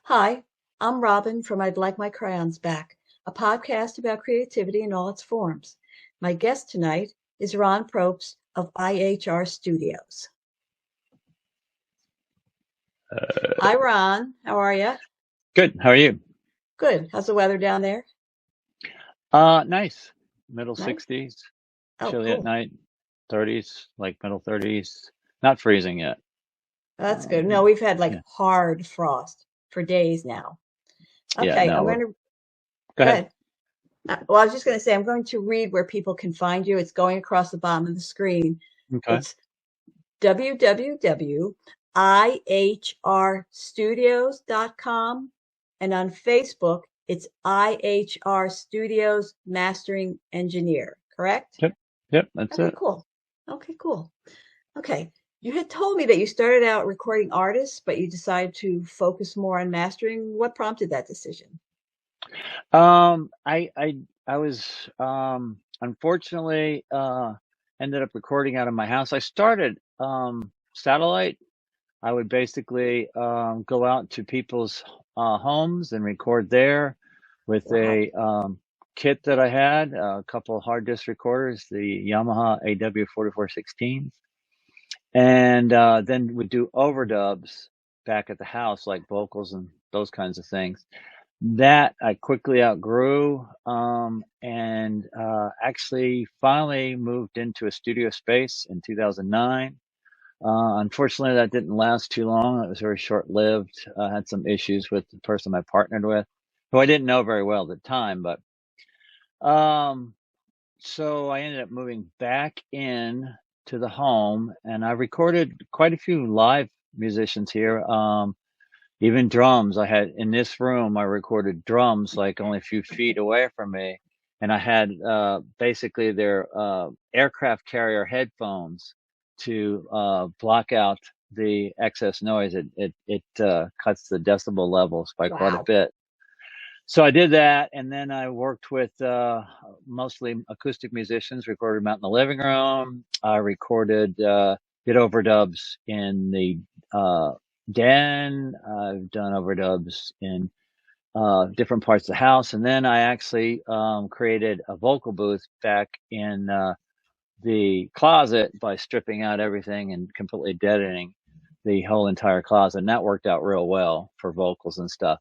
Hi, I'm Robin from I'd Like My Crayons Back, a podcast about creativity in all its forms. My guest tonight is Ron Probst of IHR Studios. Hi, Ron. How are you? Good. How are you? Good. How's the weather down there? Nice. Middle Nice. 60s, Oh, chilly at cool. night, 30s, like middle 30s. Not freezing yet. That's good. No, we've had like Yeah. hard frost for days now. Yeah, Okay, no, I'm going to go go ahead. ahead. Well, I was just going to say, I'm going to read where people can find you. It's going across the bottom of the screen. Okay. It's www.ihrstudios.com. And on Facebook, it's IHR Studios Mastering Engineer, correct? Yep. Yep, that's Okay, it. cool. Okay, cool. Okay. You had told me that you started out recording artists, but you decided to focus more on mastering. What prompted that decision? I was unfortunately ended up recording out of my house. I started satellite. I would basically go out to people's homes and record there with Wow. a kit that I had, a couple of hard disk recorders, the Yamaha AW4416s, and then would do overdubs back at the house, like vocals and those kinds of things. That I quickly outgrew, and actually finally moved into a studio space in 2009. Unfortunately, that didn't last too long. It was very short-lived. I had some issues with the person I partnered with, who I didn't know very well at the time. But um, so I ended up moving back in to the home, and I recorded quite a few live musicians here. Even drums. I had in this room. I recorded drums like only a few feet away from me, and I had basically their aircraft carrier headphones to block out the excess noise. It cuts the decibel levels by quite a Wow. bit. So I did that, and then I worked with mostly acoustic musicians. Recorded them out in the living room. I recorded did overdubs in the den. I've done overdubs in different parts of the house, and then I actually created a vocal booth back in the closet by stripping out everything and completely deadening the whole entire closet. And that worked out real well for vocals and stuff.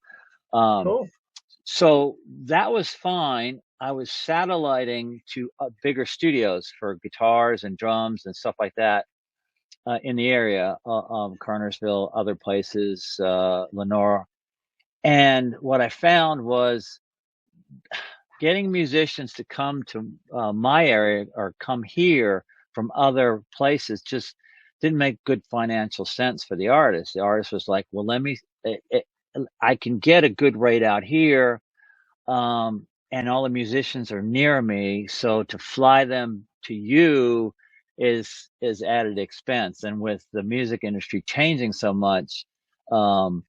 Um, Cool. so that was fine. I was satelliting to bigger studios for guitars and drums and stuff like that in the area of Kernersville, other places, Lenore. And what I found was getting musicians to come to my area or come here from other places just didn't make good financial sense for the artist. The artist was like, well, I can get a good rate out here, and all the musicians are near me, so to fly them to you is added expense. And with the music industry changing so much, um,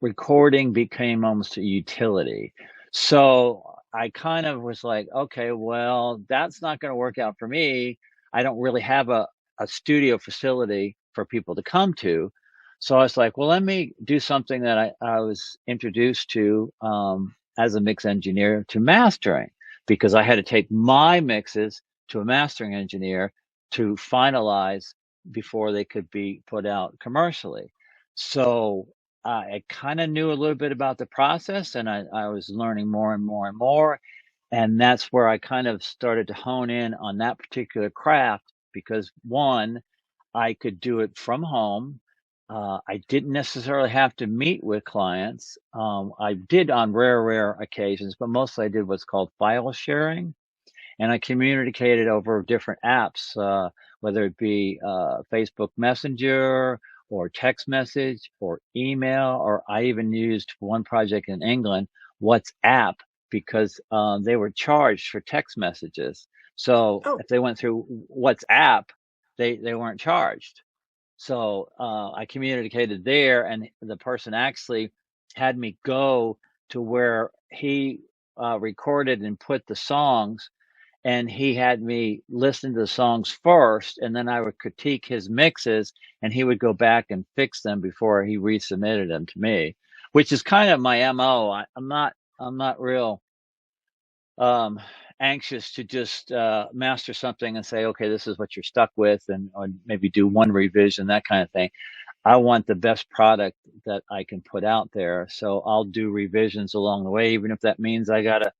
recording became almost a utility. So I kind of was like, okay, well, that's not going to work out for me. I don't really have a studio facility for people to come to. So I was like, well, let me do something that I was introduced to as a mix engineer, to mastering, because I had to take my mixes to a mastering engineer to finalize before they could be put out commercially. So I kind of knew a little bit about the process, and I was learning more and more and more. And that's where I kind of started to hone in on that particular craft because, one, I could do it from home. I didn't necessarily have to meet with clients. I did on rare occasions, but mostly I did what's called file sharing, and I communicated over different apps, whether it be Facebook Messenger or text message or email, or I even used for one project in England, WhatsApp, because they were charged for text messages. So Oh, if they went through WhatsApp, they weren't charged. So I communicated there, and the person actually had me go to where he recorded and put the songs, and he had me listen to the songs first, and then I would critique his mixes, and he would go back and fix them before he resubmitted them to me. which is kind of my MO. I'm not real anxious to just master something and say, okay, this is what you're stuck with, and or maybe do one revision, that kind of thing. I want the best product that I can put out there. So I'll do revisions along the way, even if that means I gotta,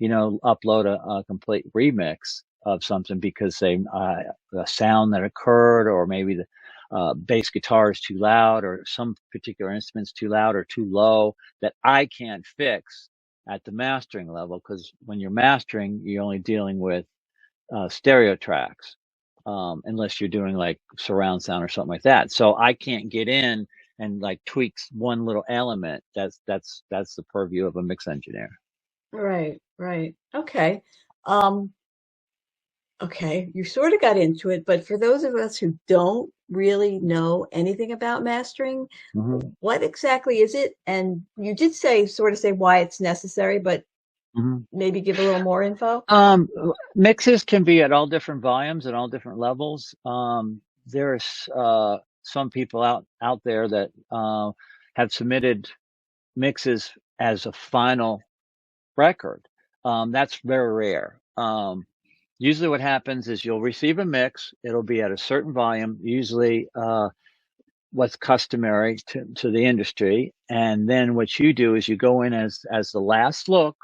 upload a complete remix of something because the sound that occurred, or maybe the bass guitar is too loud, or some particular instrument's too loud or too low that I can't fix at the mastering level. Because when you're mastering, you're only dealing with stereo tracks, unless you're doing like surround sound or something like that. So I can't get in and like tweaks one little element. That's the purview of a mix engineer. Right, right. Okay. Um, okay, you sort of got into it, but for those of us who don't really know anything about mastering, Hmm. what exactly is it? And you did sort of say why it's necessary, but Hmm. maybe give a little more info. Um, Mixes can be at all different volumes and all different levels. There's some people out there that have submitted mixes as a final record. That's very rare. Usually what happens is you'll receive a mix. It'll be at a certain volume, usually what's customary to the industry. And then what you do is you go in as the last look.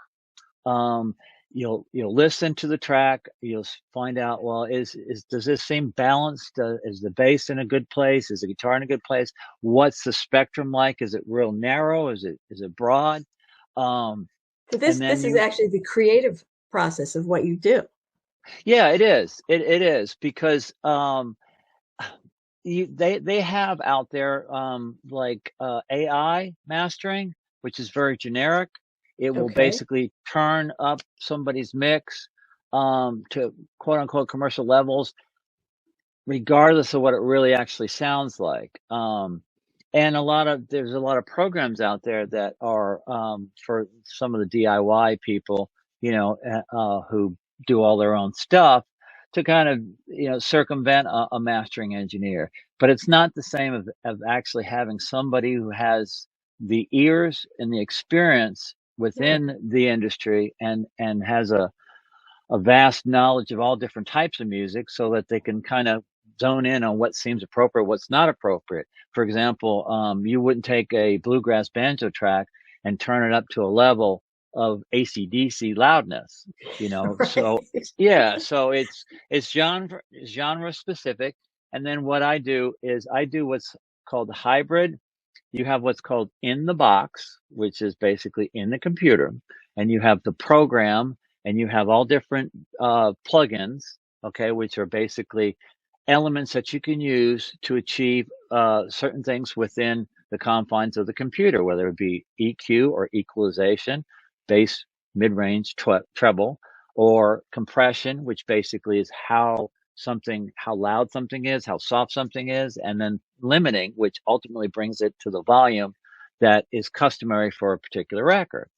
Um, you'll listen to the track. You'll find out, well, does this seem balanced? Is the bass in a good place? Is the guitar in a good place? What's the spectrum like? Is it real narrow? Is it broad? Um, So and this then is actually the creative process of what you do. yeah, it is. It is because they have out there like AI mastering, which is very generic. It will Okay. basically turn up somebody's mix to quote unquote commercial levels, regardless of what it really actually sounds like. And there's a lot of programs out there that are for some of the DIY people, who do all their own stuff to kind of, circumvent a mastering engineer. But it's not the same of actually having somebody who has the ears and the experience Right. within the industry and has a vast knowledge of all different types of music so that they can kind of zone in on what seems appropriate, what's not appropriate. For example, you wouldn't take a bluegrass banjo track and turn it up to a level of AC/DC loudness, Right. So yeah, so it's genre specific. And then what I do is I do what's called hybrid. You have what's called in the box, which is basically in the computer, and you have the program, and you have all different plugins, okay, which are basically elements that you can use to achieve certain things within the confines of the computer, whether it be EQ or equalization, bass, mid-range, treble, or compression, which basically is how loud something is, how soft something is, and then limiting, which ultimately brings it to the volume that is customary for a particular record.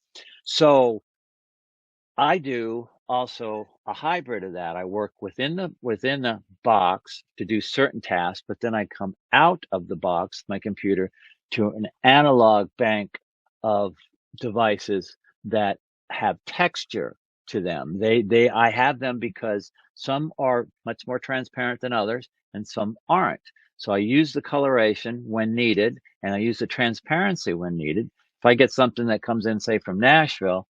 So I do also a hybrid of that. I work within the box to do certain tasks, but then I come out of the box, my computer, to an analog bank of devices that have texture to them. I have them because some are much more transparent than others and some aren't. So I use the coloration when needed and I use the transparency when needed. If I get something that comes in, say, from Nashville,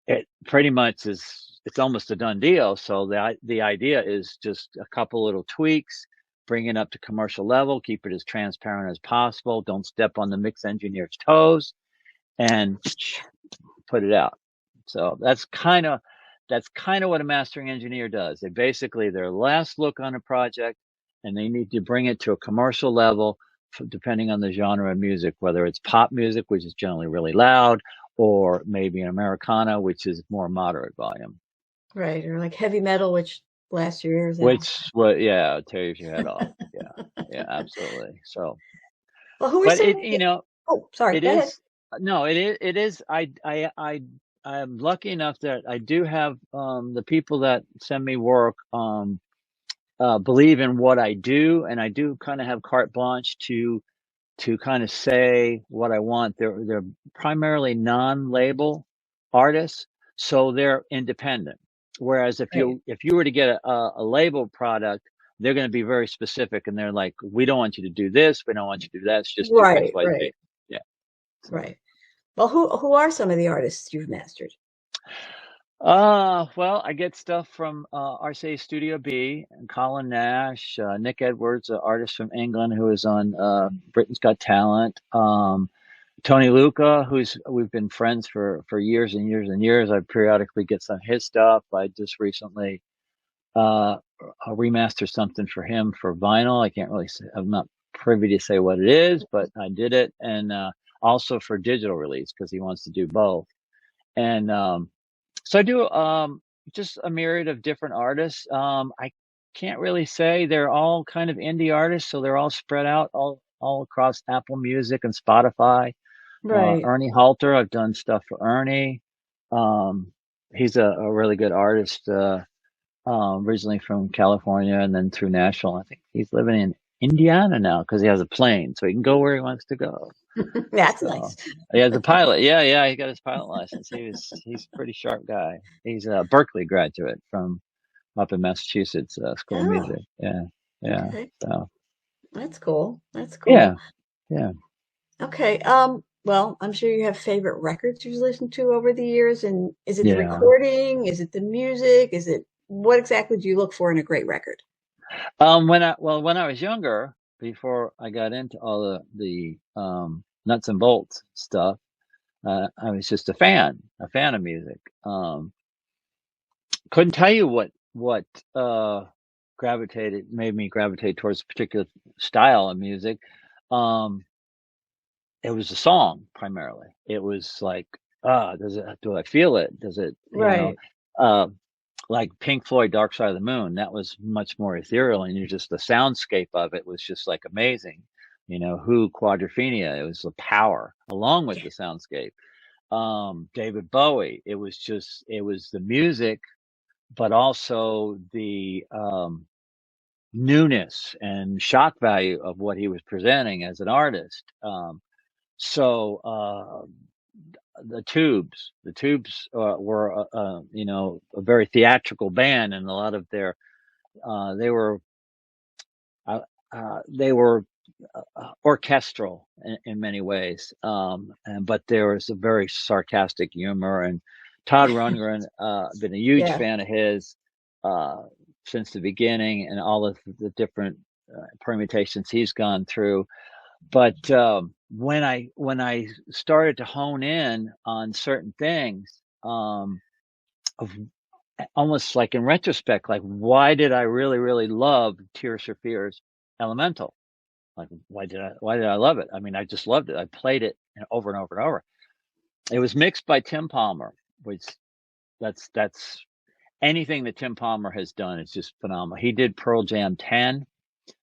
it pretty much it's almost a done deal. So the idea is just a couple little tweaks, bring it up to commercial level, keep it as transparent as possible, don't step on the mix engineer's toes, and put it out. So that's kind of what a mastering engineer does. They basically their last look on a project, and they need to bring it to a commercial level, depending on the genre of music, whether it's pop music, which is generally really loud, or maybe an Americana, which is more moderate volume. Right. Or like heavy metal, which blasts your ears out. Yeah, tears your head off. Yeah, yeah, absolutely. So, Well, who are but some of the, oh, sorry, it go ahead. is no, it is. I'm lucky enough that I do have the people that send me work believe in what I do, and I do kind of have carte blanche to to kind of say what I want. They're primarily non-label artists, so they're independent. Whereas if Right. you were to get a label product, they're going to be very specific, and they're like, we don't want you to do this, we don't want you to do that. It's just do X, Right. Y, Z. Right. Yeah. So. Right. Well, who are some of the artists you've mastered? Well, I get stuff from IHRStudio B and Colin Nash, Nick Edwards, an artist from England who is on Britain's Got Talent. Tony Luca, we've been friends for years and years and years. I periodically get some of his stuff. I just recently remastered something for him for vinyl. I can't really say, I'm not privy to say what it is, but I did it, and also for digital release because he wants to do both. And so I do just a myriad of different artists. I can't really say they're all kind of indie artists, so they're all spread out all across Apple Music and Spotify. Right. Ernie Halter, I've done stuff for Ernie. He's a really good artist, originally from California and then through Nashville. I think he's living in Indiana now because he has a plane, so he can go where he wants to go. That's So nice. he has a pilot. Yeah, he got his pilot license. He's a pretty sharp guy. He's a Berkeley graduate from up in Massachusetts, School of Oh, Music. Yeah. okay. So That's cool. That's yeah, cool. yeah. Okay. Well, I'm sure you have favorite records you've listened to over the years, and is it the Yeah. recording? Is it the music? Is it what exactly do you look for in a great record? When I was younger, before I got into all the nuts and bolts stuff, I was just a fan of music. Couldn't tell you what made me gravitate towards a particular style of music. Um, it was a song primarily. It was like, do I feel it? Does it, Right. uh, like Pink Floyd, Dark Side of the Moon, that was much more ethereal, and the soundscape of it was just like amazing. Who, Quadrophenia, it was the power along with Yeah. the soundscape. David Bowie, it was the music, but also the newness and shock value of what he was presenting as an artist. So the Tubes were a very theatrical band, and a lot of their they were orchestral in many ways, but there was a very sarcastic humor. And Todd Rundgren, been a huge Yeah. fan of his since the beginning, and all of the different permutations he's gone through. But when I started to hone in on certain things, of almost like in retrospect, like why did I really really love Tears for Fears Elemental? Like why did I love it? I mean, I just loved it. I played it over and over and over. It was mixed by Tim Palmer, which that's anything that Tim Palmer has done is just phenomenal. He did Pearl Jam 10,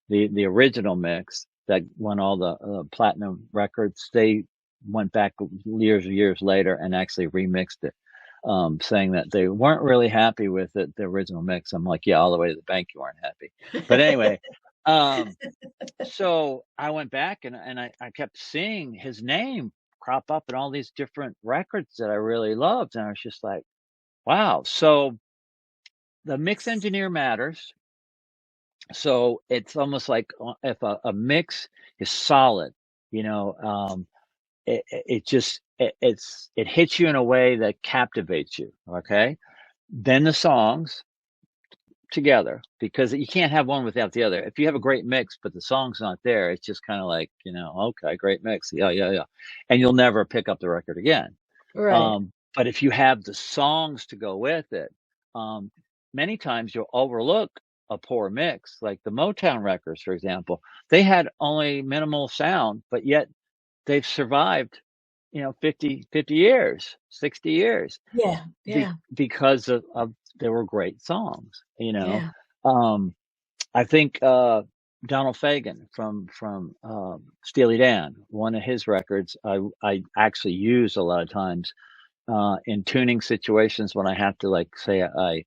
the original mix that won all the platinum records. They went back years and years later and actually remixed it, saying that they weren't really happy with it, the original mix. I'm like, yeah, all the way to the bank, you weren't happy. But anyway, so I went back and I kept seeing his name crop up in all these different records that I really loved, and I was just like, wow. So the mix engineer matters. So it's almost like if a mix is solid, it hits you in a way that captivates you. Okay, then the songs together, because you can't have one without the other. If you have a great mix but the song's not there, it's just kind of like, okay, great mix, yeah, and you'll never pick up the record again. Right. But if you have the songs to go with it, many times you'll overlook a poor mix. Like the Motown records, for example, they had only minimal sound, but yet they've survived 50 years, 60 years, Yeah. Yeah. because of they were great songs. Yeah. I think Donald Fagen from Steely Dan, one of his records, I actually use a lot of times in tuning situations when I have to, like, say I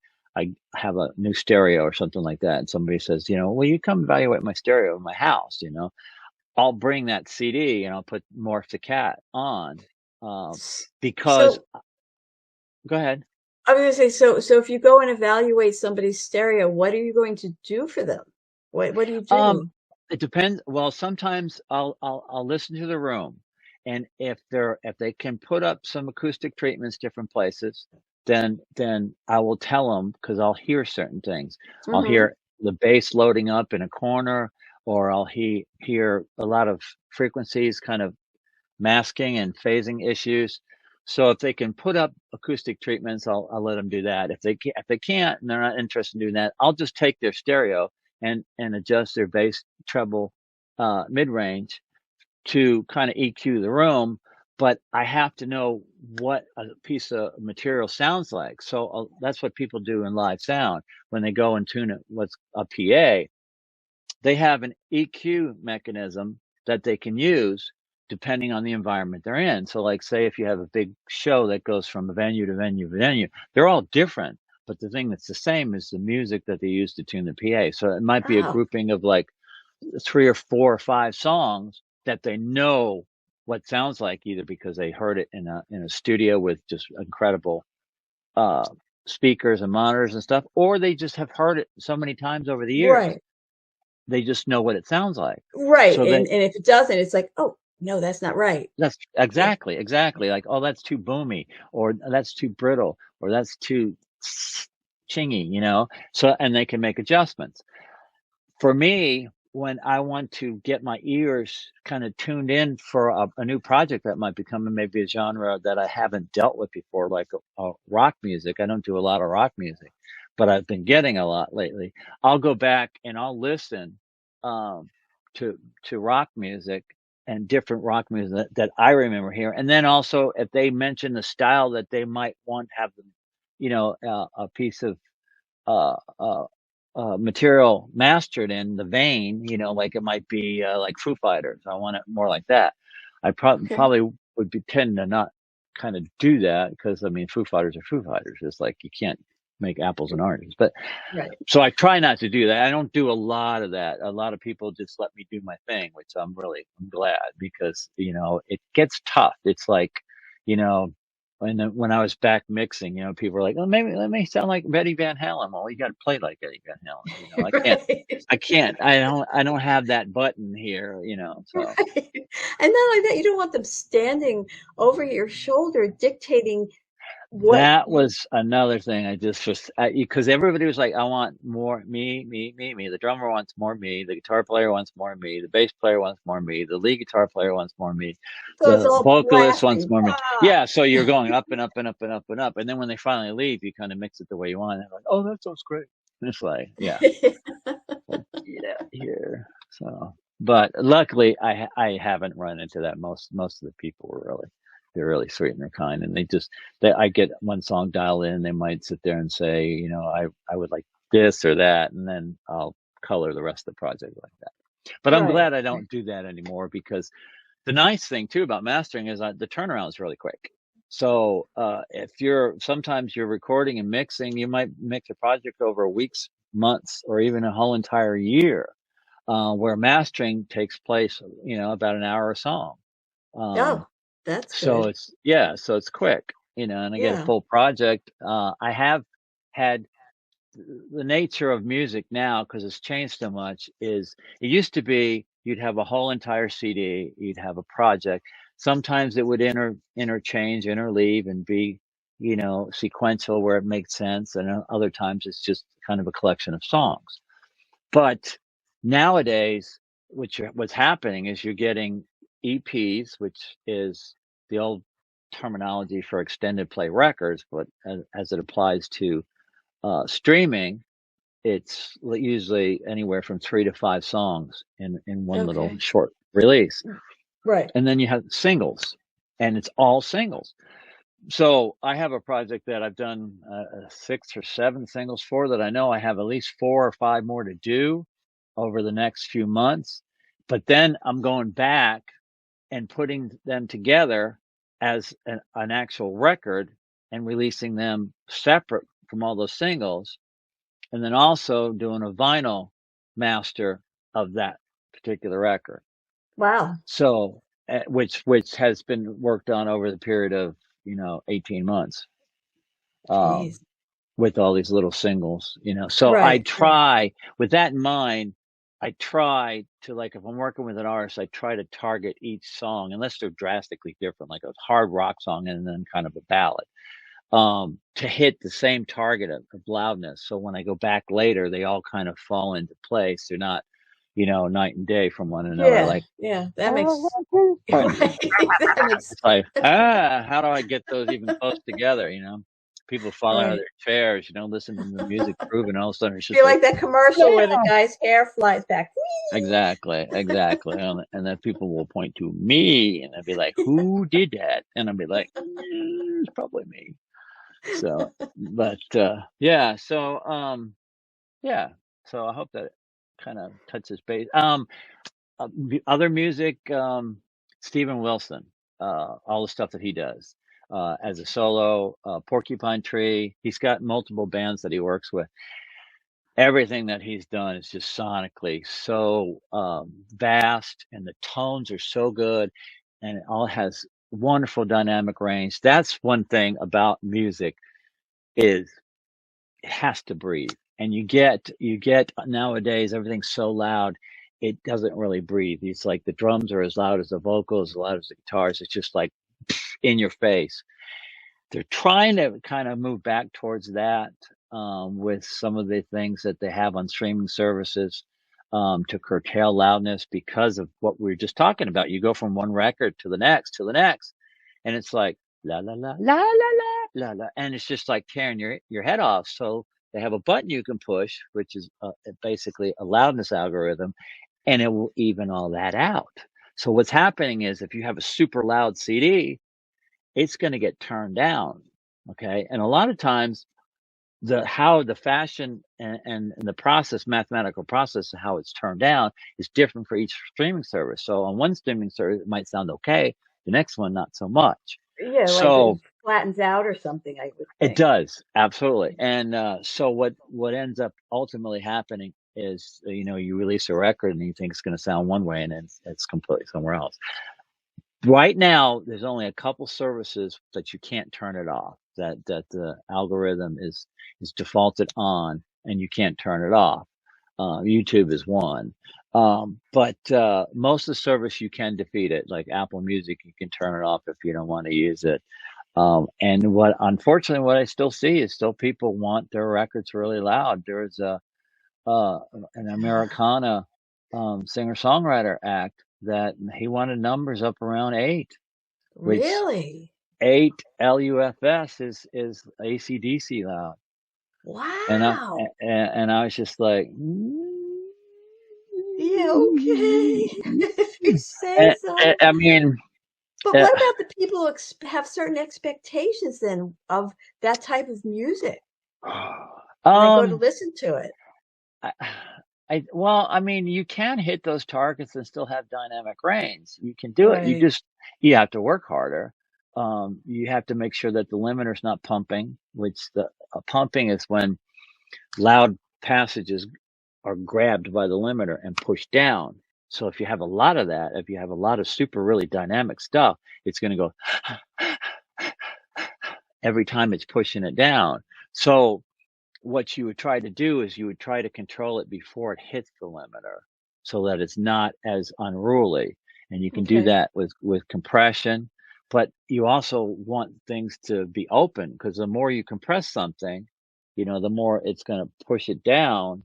have a new stereo or something like that, and somebody says, well, you come evaluate my stereo in my house, I'll bring that CD and I'll put Morph the Cat on, because So go ahead. I was gonna say, so if you go and evaluate somebody's stereo, what are you going to do for them? What do you Um, do? it depends. Well, sometimes I'll listen to the room, and if they can put up some acoustic treatments different places, then I will tell them, because I'll hear certain things. I'll Mm-hmm. hear the bass loading up in a corner, or I'll hear a lot of frequencies kind of masking and phasing issues. So if they can put up acoustic treatments, I'll let them do that. If they can't and they're not interested in doing that, I'll just take their stereo and adjust their bass, treble, mid range to kind of EQ the room. But I have to know what a piece of material sounds like. So that's what people do in live sound when they go and tune it. What's a PA? They have an EQ mechanism that they can use depending on the environment they're in. So, like, say if you have a big show that goes from venue to venue to venue, they're all different. But the thing that's the same is the music that they use to tune the PA. So it might be a Oh, grouping of like 3 or 4 or 5 songs that they know what sounds like, either because they heard it in a studio with just incredible uh, speakers and monitors and stuff, or they just have heard it so many times over the years right, they just know what it sounds like. right. So And if it doesn't, it's like, oh no, that's not right. that's Yeah. exactly like, oh, that's too boomy, or that's too brittle, or that's too chingy, So, and they can make adjustments. For me, when I want to get my ears kind of tuned in for a new project that might be coming, maybe a genre that I haven't dealt with before, like rock music. I don't do a lot of rock music, but I've been getting a lot lately. I'll go back and I'll listen um, to rock music and different rock music that I remember hearing. And then also, if they mention the style that they might want to have them, a piece of uh, uh, material mastered in the vein, like it might be like Foo Fighters. I want it more like that. I Okay. probably would be tend to not kind of do that, because I mean, Foo Fighters are Foo Fighters. It's like you can't make apples and oranges. But Right. so I try not to do that. I don't do a lot of that. A lot of people just let me do my thing, which I'm glad, because it gets tough. It's like, you know, when I was back mixing, people were like, "Oh, maybe let me sound like Betty Van Halen." Well, you got to play like Eddie Van Halen. I can't. Right. I can't. I don't have that button here. So Right. And not like that, you don't want them standing over your shoulder dictating what that you was another thing. I just was, because everybody was like, "I want more me, me, me, me." The drummer wants more me. The guitar player wants more me. The bass player wants more me. The lead guitar player wants more me. so it's The all vocalist wants blasting. more me. Ah. Yeah, so you're going up and up and up and up and up, and then when they finally leave, you kind of mix it the way you want. And they're like, "Oh, that sounds great." And it's like, yeah, like, get out here. So, but luckily, I haven't run into that. Most of the people were they're really sweet and they're kind, and I get one song dialed in, they might sit there and say, I would like this or that, and then I'll color the rest of the project like that. But I'm Right. glad I don't do that anymore, because the nice thing too about mastering is the turnaround is really quick. So if sometimes you're recording and mixing, you might mix a project over weeks, months, or even a whole entire year, where mastering takes place, about an hour a song. Oh, Um, that's so good. it's quick, and I get a Yeah. full project. I have had the nature of music now, because it's changed so much, is it used to be you'd have a whole entire CD, you'd have a project. Sometimes it would interchange, interleave, and be, sequential where it makes sense, and other times it's just kind of a collection of songs. But nowadays, what's happening is you're getting EPs, which is the old terminology for extended play records, but as it applies to streaming, it's usually anywhere from 3 to 5 songs in one little Okay. short release. Right. And then you have singles, and it's all singles. So I have a project that I've done 6 or 7 singles for, that I know I have at least 4 or 5 more to do over the next few months. But then I'm going back and putting them together as an actual record and releasing them separate from all those singles, and then also doing a vinyl master of that particular record. Wow. So, which has been worked on over the period of 18 months. Jeez. With all these little singles. So I Right. Right. try, with that in mind, I try to, like, if I'm working with an artist, I try to target each song, unless they're drastically different, like a hard rock song and then kind of a ballad, to hit the same target of loudness. So when I go back later, they all kind of fall into place. They're not, night and day from one another. Yeah. Like, Yeah. That oh, makes right. That makes it's like, how do I get those even close together? People fall out of right. their chairs, listening to the music groove, and all of a sudden it's just Feel like, like that commercial where the yeah, guy's hair flies back. exactly, exactly. And then people will point to me, and they'll be like, "Who did that?" And I'll be like, It's probably me." So, but yeah, yeah. So I hope that kind of touches base. Other music, Steven Wilson, all the stuff that he does as a solo, Porcupine Tree. He's got multiple bands that he works with. Everything that he's done is just sonically so vast, and the tones are so good, and it all has wonderful dynamic range. That's one thing about music, is it has to breathe. And you get nowadays, everything's so loud, it doesn't really breathe. It's like the drums are as loud as the vocals, as loud as the guitars. It's just like in your face. They're trying to kind of move back towards that, with some of the things that they have on streaming services, to curtail loudness, because of what we were just talking about. You go from one record to the next, and it's like la la la la la la la la, and it's just like tearing your head off. So they have a button you can push, which is basically a loudness algorithm, and it will even all that out. So what's happening is, if you have a super loud CD, it's going to get turned down. Okay. And a lot of times, how the fashion and the mathematical process of how it's turned down is different for each streaming service. So on one streaming service, it might sound okay. The next one, not so much. Yeah, like it So flattens out or something, I would it think. does. Absolutely. And so what ends up ultimately happening is, you release a record and you think it's going to sound one way, and it's completely somewhere else. Right now, there's only a couple services that you can't turn it off. That the algorithm is defaulted on, and you can't turn it off. YouTube is one, but most of the service you can defeat it. Like Apple Music, you can turn it off if you don't want to use it. And unfortunately, what I still see is still people want their records really loud. There's an Americana singer-songwriter act that he wanted numbers up around 8, which Really? 8 LUFS is AC/DC loud. And I Wow. and I was just like, Yeah, okay. If you say I so. I mean, But uh, what about the people who have certain expectations then of that type of music and they go to um, listen to it? I, well, I mean, you can hit those targets and still have dynamic range. You can do it. Right. You have to work harder. You have to make sure that the limiter's not pumping, which the pumping is when loud passages are grabbed by the limiter and pushed down. So if you have a lot of that, if you have a lot of super really dynamic stuff, it's going to go every time it's pushing it down. So what you would try to do is you would try to control it before it hits the limiter, so that it's not as unruly. And you can do Okay. that with compression, but you also want things to be open, because the more you compress something, the more it's going to push it down,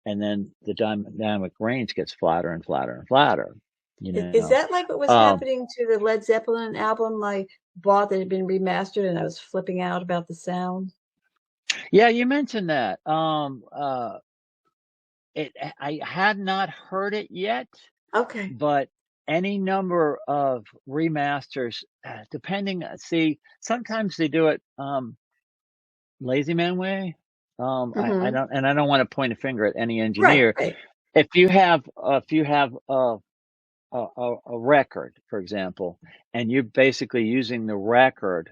and then the dynamic range gets flatter and flatter and flatter. You Is know, that like what was um, happening to the Led Zeppelin album I bought that had been remastered and I was flipping out about the sound? yeah, you mentioned that. I had not heard it yet, Okay. but any number of remasters, depending. See, sometimes they do it lazy man way. I Mm-hmm. don't, and I don't want to point a finger at any Right, engineer. right. If you have a record, for example, and you're basically using the record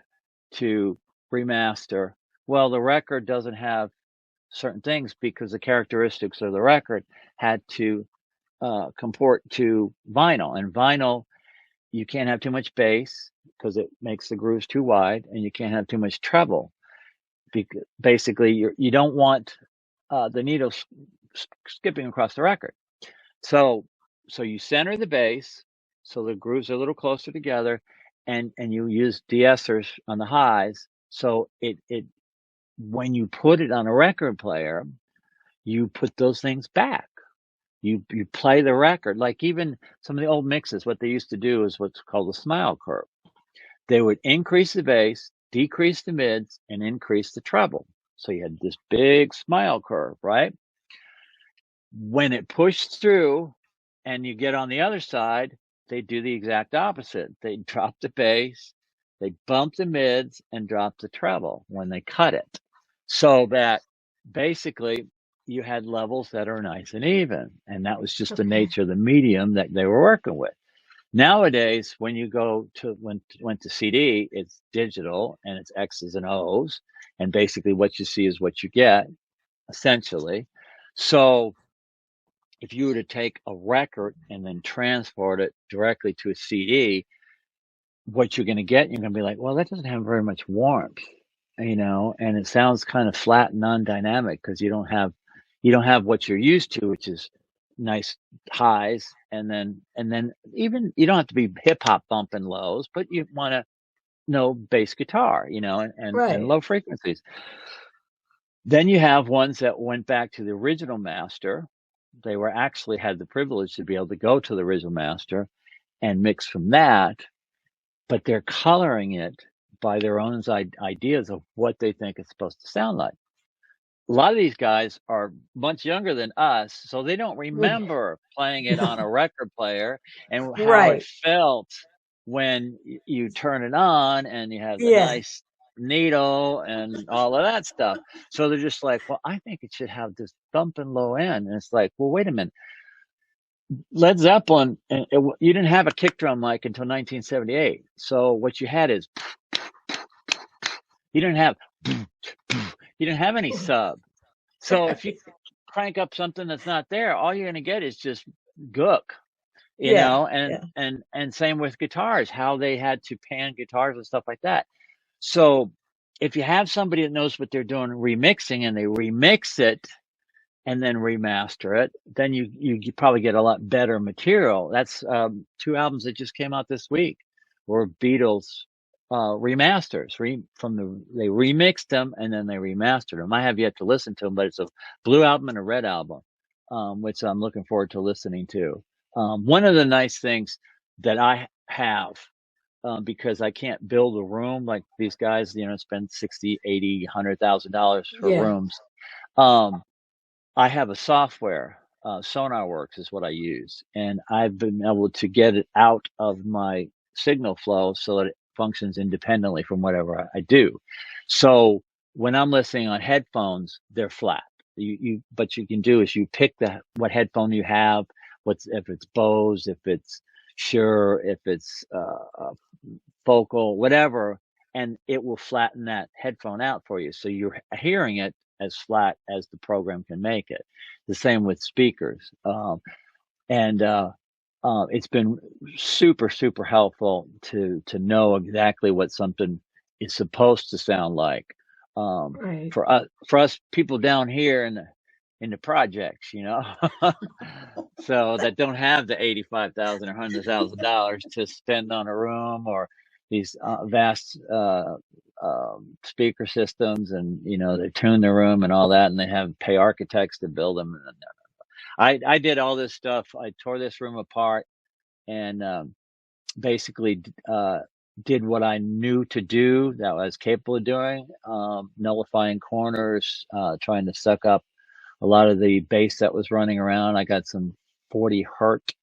to remaster, well, the record doesn't have certain things because the characteristics of the record had to comport to vinyl, and vinyl, you can't have too much bass because it makes the grooves too wide, and you can't have too much treble. Because basically, you don't want the needle skipping across the record. So you center the bass, so the grooves are a little closer together, and you use de-essers on the highs. So it when you put it on a record player, you put those things back. You play the record. Like even some of the old mixes, what they used to do is what's called a smile curve. They would increase the bass, decrease the mids, and increase the treble. So you had this big smile curve, right? When it pushed through and you get on the other side, they do the exact opposite. They drop the bass, they bump the mids, and drop the treble when they cut it. So that basically you had levels that are nice and even. And that was just the nature of the medium that they were working with. Nowadays, when you go to went to CD, it's digital and it's X's and O's. And basically what you see is what you get, essentially. So if you were to take a record and then transport it directly to a CD, what you're going to get, you're going to be like, well, that doesn't have very much warmth, and it sounds kind of flat and non-dynamic because you don't have what you're used to, which is nice highs, and then even you don't have to be hip hop bumping lows, but you want to know bass guitar, and low frequencies. Then you have ones that went back to the original master. They were actually had the privilege to be able to go to the original master and mix from that, but they're coloring it by their own ideas of what they think it's supposed to sound like. A lot of these guys are much younger than us, so they don't remember playing it on a record player and how it felt when you turn it on and you have the nice needle and all of that stuff. So they're just like, well, I think it should have this thumping low end. And it's like, well, wait a minute. Led Zeppelin, you didn't have a kick drum mic until 1978. So what you had is, you didn't have any sub. So if you crank up something that's not there, all you're going to get is just gook, and same with guitars, how they had to pan guitars and stuff like that. So if you have somebody that knows what they're doing remixing and they remix it and then remaster it, then you probably get a lot better material. That's 2 albums that just came out this week were Beatles remasters. They remixed them and then they remastered them. I have yet to listen to them, but it's a blue album and a red album, which I'm looking forward to listening to. One of the nice things that I have, because I can't build a room like these guys, spend $60,000, $80,000, $100,000 for rooms. I have a software, SonarWorks is what I use, and I've been able to get it out of my signal flow so that it functions independently from whatever I do. So when I'm listening on headphones, they're flat. But you can do is you pick what headphone you have, if it's Bose, if it's Shure, if it's Focal, whatever, and it will flatten that headphone out for you. So you're hearing it as flat as the program can make it. The same with speakers. It's been super, super helpful to know exactly what something is supposed to sound like. For us people down here in the projects, so that don't have the $85,000 or $100,000 to spend on a room or these vast speaker systems, and they tune the room and all that, and they pay architects to build them. I did all this stuff. I tore this room apart and basically did what I knew to do, that I was capable of doing, nullifying corners, trying to suck up a lot of the bass that was running around. I got some 40 hertz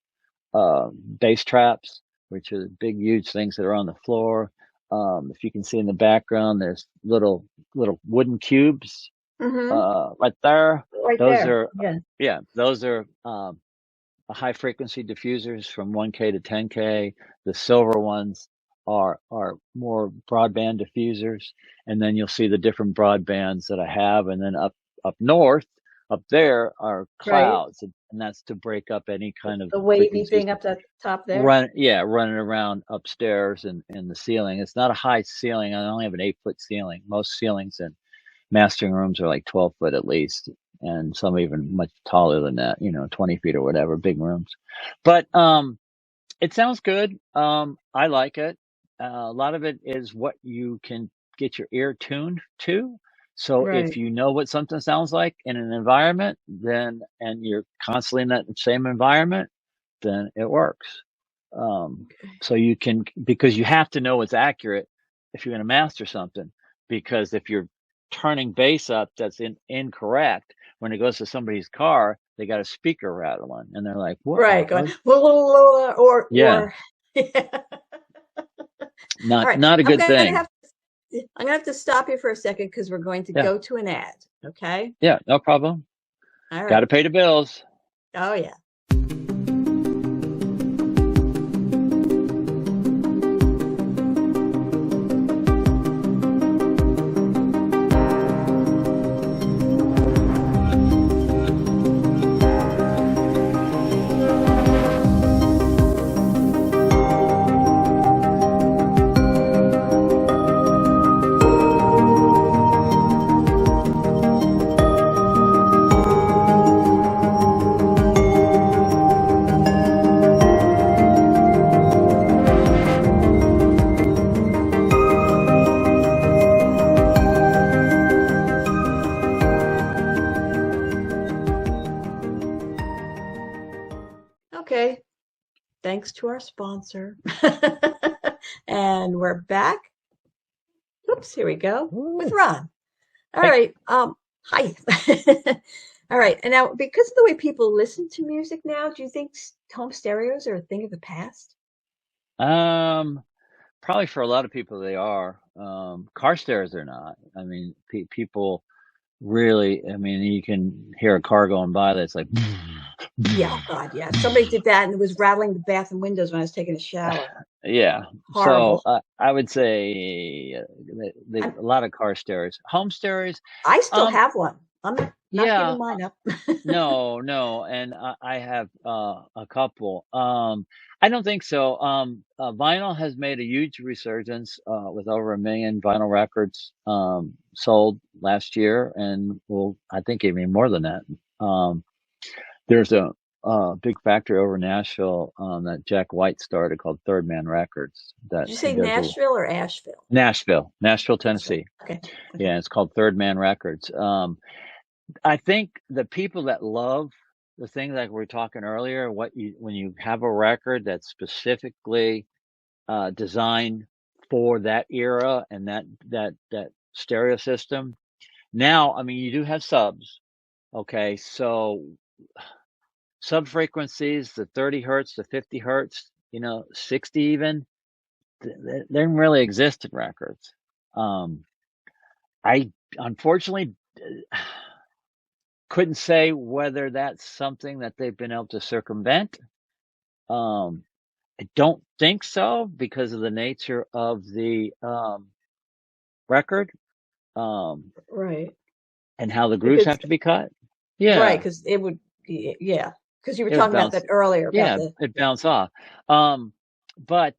bass traps, which are big, huge things that are on the floor. If you can see in the background, there's little wooden cubes right there. Those are high frequency diffusers from 1K to 10K. The silver ones are more broadband diffusers, and then you'll see the different broadbands that I have. And then up north, Up there are Right. clouds, and that's to break up any kind of The wavy frequencies thing up at the top there. running around upstairs and in the ceiling. It's not a high ceiling. I only have an 8-foot ceiling. Most ceilings in mastering rooms are like 12 foot at least, and some even much taller than that, 20 feet or whatever, big rooms. But it sounds good. I like it. A lot of it is what you can get your ear tuned to. So if Right. you know what something sounds like in an environment, then and you're constantly in that same environment, then it works. So you can, because you have to know it's accurate if you're going to master something. Because if you're turning bass up that's incorrect, when it goes to somebody's car, they got a speaker rattling, and they're like, "What?" Right. Going, or Yeah, yeah. All right. not a good thing. I'm gonna have to stop you for a second because we're going to Yeah, go to an ad. Okay. yeah, no problem. All Got to right. pay the bills. Oh yeah. Okay. Thanks to our sponsor. And we're back. Oops, here we go with Ron. All Hey, right. Hi. All right. And now, because of the way people listen to music now, do you think home stereos are a thing of the past? probably for a lot of people they are. Car stereos are not. I mean, people really. I mean, you can hear a car going by that's like. Yeah, oh God, yeah. Somebody did that and it was rattling the bathroom windows when I was taking a shower. Yeah. So Horrible. I would say a lot of car stereos, home stereos. I still Um, have one. I'm not yeah, giving mine up. no, and I have a couple. I don't think so. Vinyl has made a huge resurgence with over 1 million vinyl records sold last year, and well, I think even more than that. There's a big factory over Nashville that Jack White started called Third Man Records that Did you he say does a Nashville or Asheville? Nashville, Nashville. Tennessee. Okay. Okay. Yeah, it's called Third Man Records. I think the people that love the thing like we were talking earlier, when you have a record that's specifically designed for that era and that stereo system. Now, I mean, you do have subs. Okay, so sub frequencies, the 30 hertz, the 50 hertz, 60 even, they don't really exist in records. Um, I unfortunately couldn't say whether that's something that they've been able to circumvent. Um, I don't think so because of the nature of the record Right. and how the grooves Because have to be cut. right, Yeah, because it would yeah. Because you were it would talking about bounce. that earlier about Yeah, the it bounce off. Um, but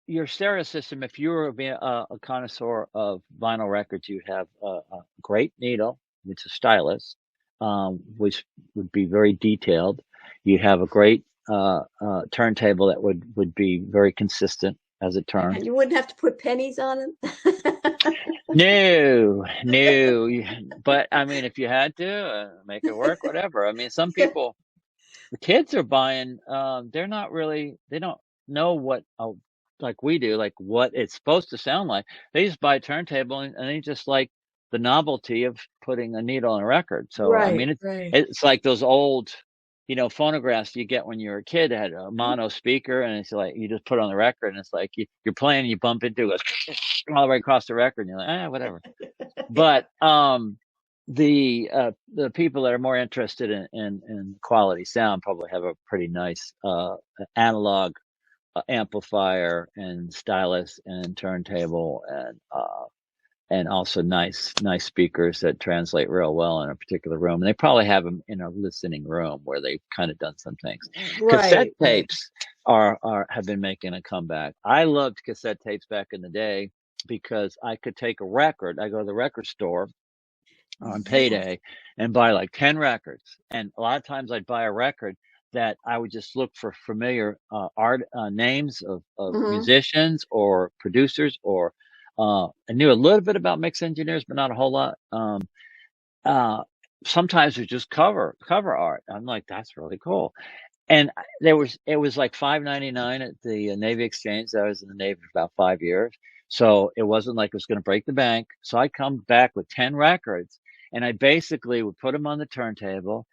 your stereo system, if you were a connoisseur of vinyl records, you'd have a great needle, which is a stylus, which would be very detailed. You'd have a great turntable that would be very consistent as it turned. and you wouldn't have to put pennies on it. No. But I mean, if you had to make it work, whatever. I mean, some people, the kids are buying. They're not really. They don't know what like we do, like what it's supposed to sound like. They just buy a turntable and they just like the novelty of putting a needle on a record. So I Right, mean, right. it's like those old, phonographs you get when you're a kid that had a Mhm. mono speaker, and it's like you just put it on the record, and it's like you're playing, and you bump into it, it goes all the way across the record, and you're like, whatever. Yeah. But the people that are more interested in quality sound probably have a pretty nice analog amplifier and stylus and turntable and and also nice speakers that translate real well in a particular room. And they probably have them in a listening room where they've kind of done some things. Cassette Right. tapes have been making a comeback. I loved cassette tapes back in the day because I could take a record. I go to the record store on Yes. payday and buy like 10 records. And a lot of times I'd buy a record that I would just look for familiar art names of Hmm. musicians or producers, or I knew a little bit about mix engineers, but not a whole lot. Uh, Sometimes it's just cover art. I'm like, that's really cool. And it was like $5.99 at the Navy Exchange. I was in the Navy for about 5 years. So it wasn't like it was going to break the bank. So I come back with 10 records, and I basically would put them on the turntable,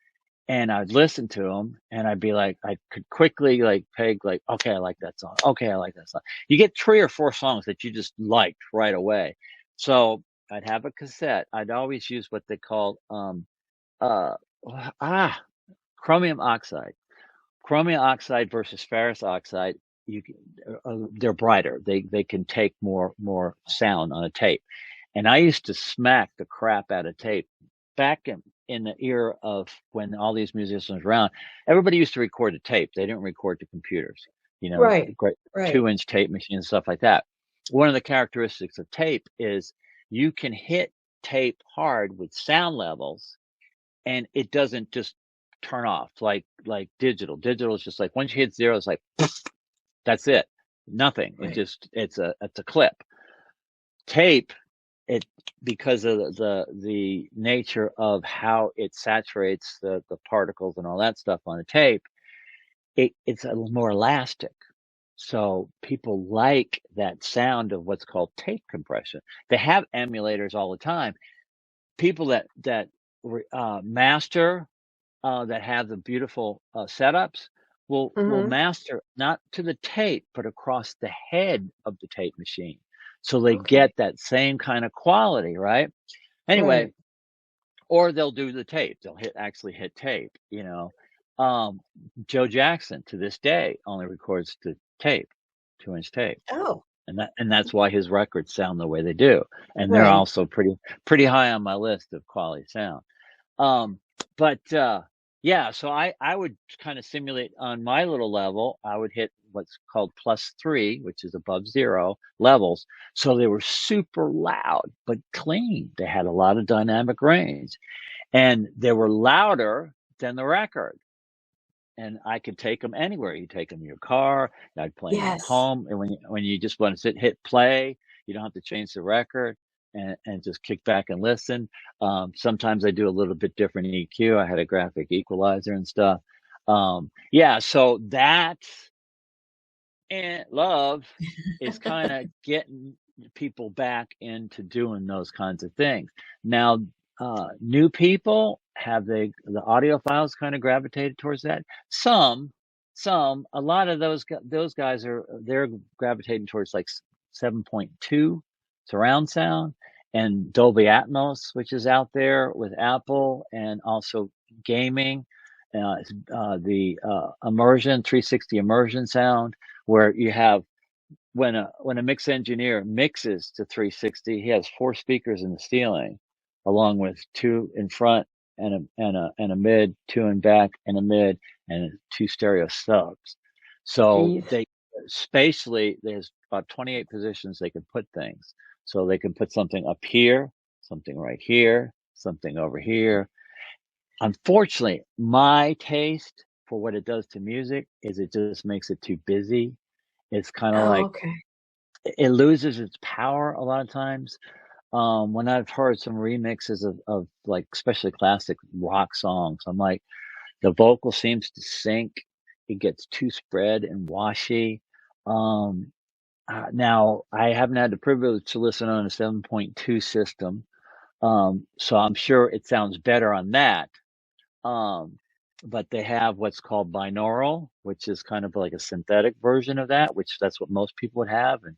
and I'd listen to them, and I'd be like, I could quickly like peg, like, okay, I like that song. Okay, I like that song. You get 3 or 4 songs that you just liked right away. So I'd have a cassette. I'd always use what they called, uh, ah, chromium oxide. Chromium oxide versus ferrous oxide, you can, they're brighter. They can take more sound on a tape. And I used to smack the crap out of tape back in the era of when all these musicians were around. Everybody used to record to tape. They didn't record to computers. You know, Right. great Right. 2-inch tape machines and stuff like that. One of the characteristics of tape is you can hit tape hard with sound levels, and it doesn't just turn off like digital. Digital is just like once you hit zero, it's like that's it, nothing. It Right. just it's a clip. Tape, it, because of the nature of how it saturates the particles and all that stuff on the tape, it's a little more elastic. So people like that sound of what's called tape compression. They have emulators all the time. People that master, that have the beautiful setups will Hmm. master not to the tape, but across the head of the tape machine, so they Okay. get that same kind of quality, right? Anyway, Right. or they'll do the tape. They'll actually hit tape. You know, um, Joe Jackson to this day only records to tape, 2-inch tape, Oh, and that's why his records sound the way they do. And they're right. also pretty high on my list of quality sound. Um, but yeah, so I would kind of simulate on my little level. I would hit what's called +3, which is above zero levels. So they were super loud but clean. They had a lot of dynamic range, and they were louder than the record. And I could take them anywhere. You take them in your car. I'd play them at Yes. home. And when you just want to hit play, you don't have to change the record, and just kick back and listen. Sometimes I do a little bit different EQ. I had a graphic equalizer and stuff. Yeah, so that and love is kind of getting people back into doing those kinds of things. Now, new people, have the audiophiles kind of gravitated towards that? A lot of those guys they're gravitating towards like 7.2 surround sound and Dolby Atmos, which is out there with Apple, and also gaming, the immersion 360 immersion sound, where you have, when a mix engineer mixes to 360, he has 4 speakers in the ceiling, along with 2 in front and a mid, 2 in back and a mid, and 2 stereo subs. So Jeez. they spatially, there's about 28 positions they can put things. So they can put something up here, something right here, something over here. Unfortunately, my taste for what it does to music is it just makes it too busy. It's kind of Oh, like okay. it loses its power a lot of times. When I've heard some remixes of like especially classic rock songs, I'm like, the vocal seems to sink. It gets too spread and washy. Um, Now I haven't had the privilege to listen on a 7.2 system, so I'm sure it sounds better on that. Um, but they have what's called binaural, which is kind of like a synthetic version of that, which that's what most people would have. And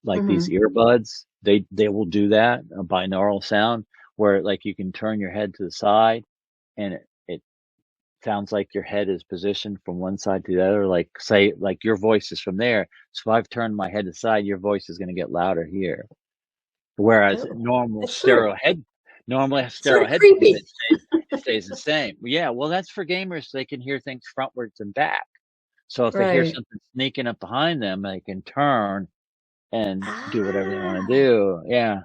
like these Hmm. earbuds, they will do that, a binaural sound, where like you can turn your head to the side, and it sounds like your head is positioned from one side to the other. Like say like your voice is from there. So if I've turned my head aside, your voice is going to get louder here. Whereas Oh, normal that's true. Sort stereo of headphones, creepy. it stays the same. Yeah, well, that's for gamers. They can hear things frontwards and back. So if they hear Right. something sneaking up behind them, they can turn and do whatever they want to Ah, do. Yeah.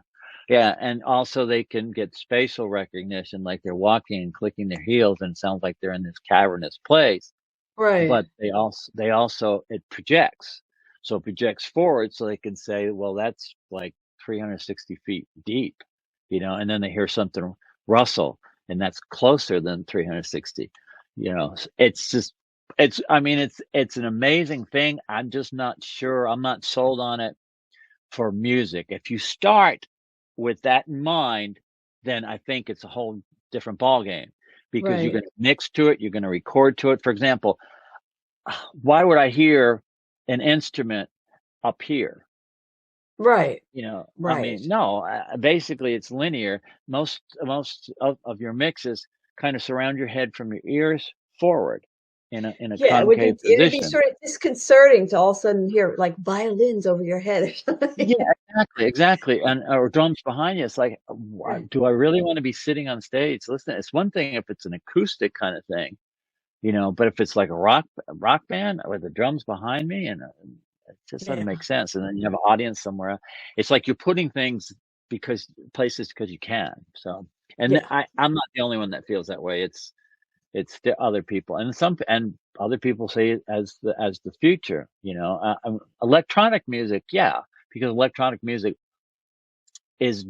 Yeah. And also they can get spatial recognition, like they're walking and clicking their heels and it sounds like they're in this cavernous place. right. But they also it projects. So it projects forward so they can say, well, that's like 360 feet deep, and then they hear something rustle and that's closer than 360. It's just I mean it's an amazing thing. I'm just not sure. I'm not sold on it for music. If you start with that in mind, then I think it's a whole different ball game because you're Right. going to mix to it, you're going to record to it. For example, why would I hear an instrument up here? Right. I Right. mean, no, basically it's linear. Most of your mixes kind of surround your head from your ears forward in a Yeah, concave it would be position. sort of disconcerting to all of a sudden hear like violins over your head or something. Yeah, exactly, and or drums behind you. It's like, Right. do I really want to be sitting on stage? Listen, it's one thing if it's an acoustic kind of thing, but if it's like a rock band with the drums behind me, and it just doesn't Yeah. make sense. And then you have an audience somewhere. It's like you're putting things because you can. So, and Yeah. I'm not the only one that feels that way. It's the other people, and other people say it as the future. Electronic music, yeah, because electronic music is